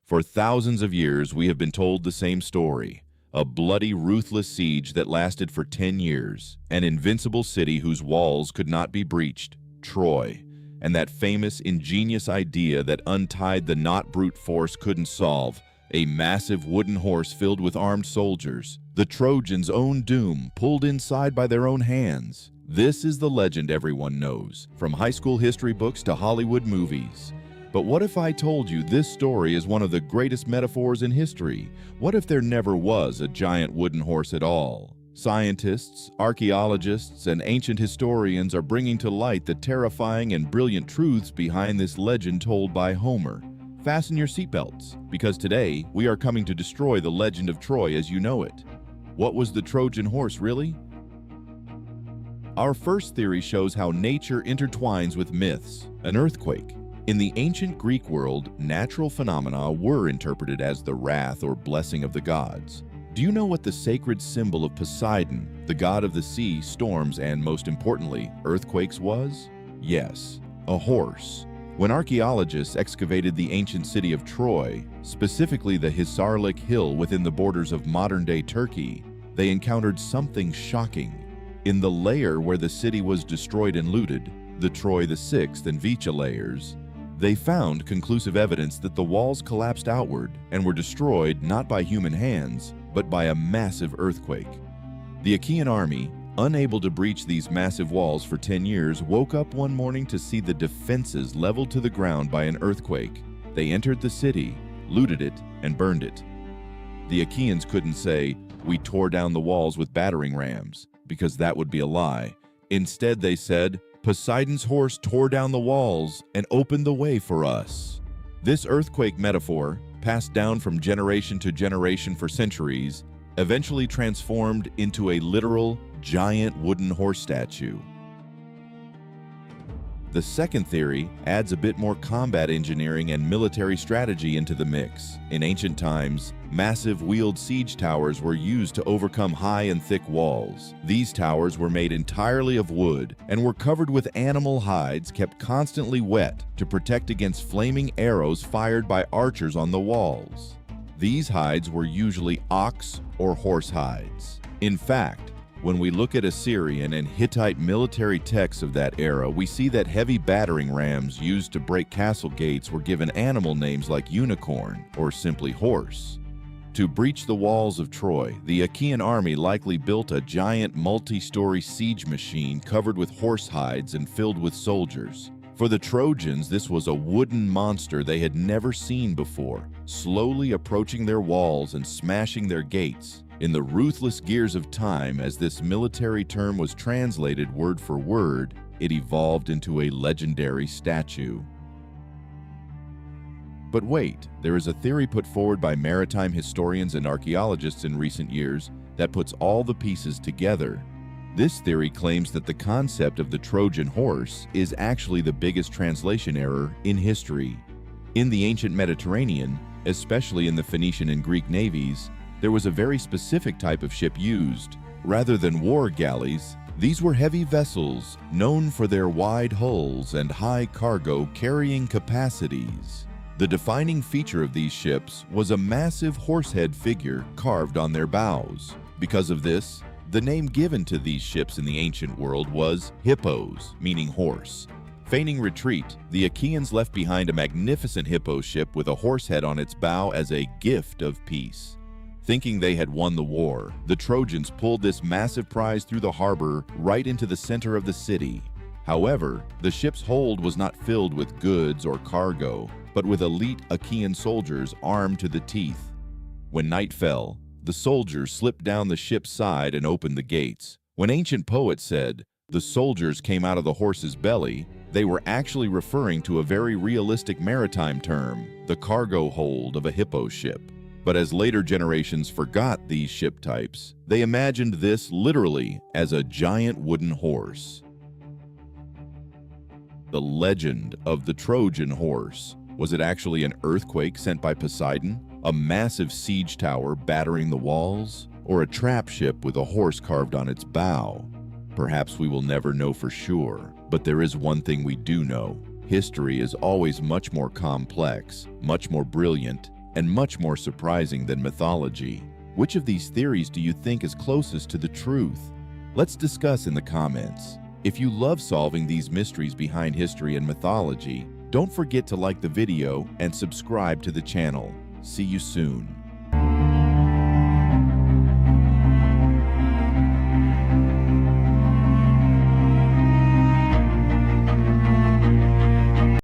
For thousands of years, we have been told the same story. A bloody, ruthless siege that lasted for 10 years. An invincible city whose walls could not be breached, Troy. And that famous, ingenious idea that untied the knot brute force couldn't solve, a massive wooden horse filled with armed soldiers. The Trojans' own doom, pulled inside by their own hands. This is the legend everyone knows, from high school history books to Hollywood movies. But what if I told you this story is one of the greatest metaphors in history? What if there never was a giant wooden horse at all? Scientists, archaeologists, and ancient historians are bringing to light the terrifying and brilliant truths behind this legend told by Homer. Fasten your seatbelts, because today we are coming to destroy the legend of Troy as you know it. What was the Trojan horse really? Our first theory shows how nature intertwines with myths. An earthquake. In the ancient Greek world, natural phenomena were interpreted as the wrath or blessing of the gods. Do you know what the sacred symbol of Poseidon, the god of the sea, storms, and most importantly, earthquakes was? Yes, a horse. When archaeologists excavated the ancient city of Troy, specifically the Hisarlik Hill within the borders of modern-day Turkey, they encountered something shocking. In the layer where the city was destroyed and looted, the Troy VI and Vicha layers, they found conclusive evidence that the walls collapsed outward and were destroyed not by human hands, but by a massive earthquake. The Achaean army, unable to breach these massive walls for 10 years, woke up one morning to see the defenses leveled to the ground by an earthquake. They entered the city, looted it, and burned it. The Achaeans couldn't say, "We tore down the walls with battering rams," because that would be a lie. Instead, they said, "Poseidon's horse tore down the walls and opened the way for us." This earthquake metaphor, passed down from generation to generation for centuries, eventually transformed into a literal, giant wooden horse statue. The second theory adds a bit more combat engineering and military strategy into the mix. In ancient times, massive wheeled siege towers were used to overcome high and thick walls. These towers were made entirely of wood and were covered with animal hides kept constantly wet to protect against flaming arrows fired by archers on the walls. These hides were usually ox or horse hides. In fact, when we look at Assyrian and Hittite military texts of that era, we see that heavy battering rams used to break castle gates were given animal names like unicorn or simply horse. To breach the walls of Troy, the Achaean army likely built a giant multi-story siege machine covered with horse hides and filled with soldiers. For the Trojans, this was a wooden monster they had never seen before, slowly approaching their walls and smashing their gates. In the ruthless gears of time, as this military term was translated word for word, it evolved into a legendary statue. But wait, there is a theory put forward by maritime historians and archaeologists in recent years that puts all the pieces together. This theory claims that the concept of the Trojan horse is actually the biggest translation error in history. In the ancient Mediterranean, especially in the Phoenician and Greek navies, there was a very specific type of ship used. Rather than war galleys, these were heavy vessels known for their wide hulls and high cargo carrying capacities. The defining feature of these ships was a massive horsehead figure carved on their bows. Because of this, the name given to these ships in the ancient world was Hippos, meaning horse. Feigning retreat, the Achaeans left behind a magnificent hippo ship with a horse head on its bow as a gift of peace. Thinking they had won the war, the Trojans pulled this massive prize through the harbor right into the center of the city. However, the ship's hold was not filled with goods or cargo, but with elite Achaean soldiers armed to the teeth. When night fell, the soldiers slipped down the ship's side and opened the gates. When ancient poets said, "The soldiers came out of the horse's belly," they were actually referring to a very realistic maritime term, the cargo hold of a hippo ship. But as later generations forgot these ship types, they imagined this literally as a giant wooden horse. The legend of the Trojan horse. Was it actually an earthquake sent by Poseidon? A massive siege tower battering the walls? Or a trap ship with a horse carved on its bow? Perhaps we will never know for sure, but there is one thing we do know. History is always much more complex, much more brilliant, and much more surprising than mythology. Which of these theories do you think is closest to the truth? Let's discuss in the comments. If you love solving these mysteries behind history and mythology, don't forget to like the video and subscribe to the channel. See you soon.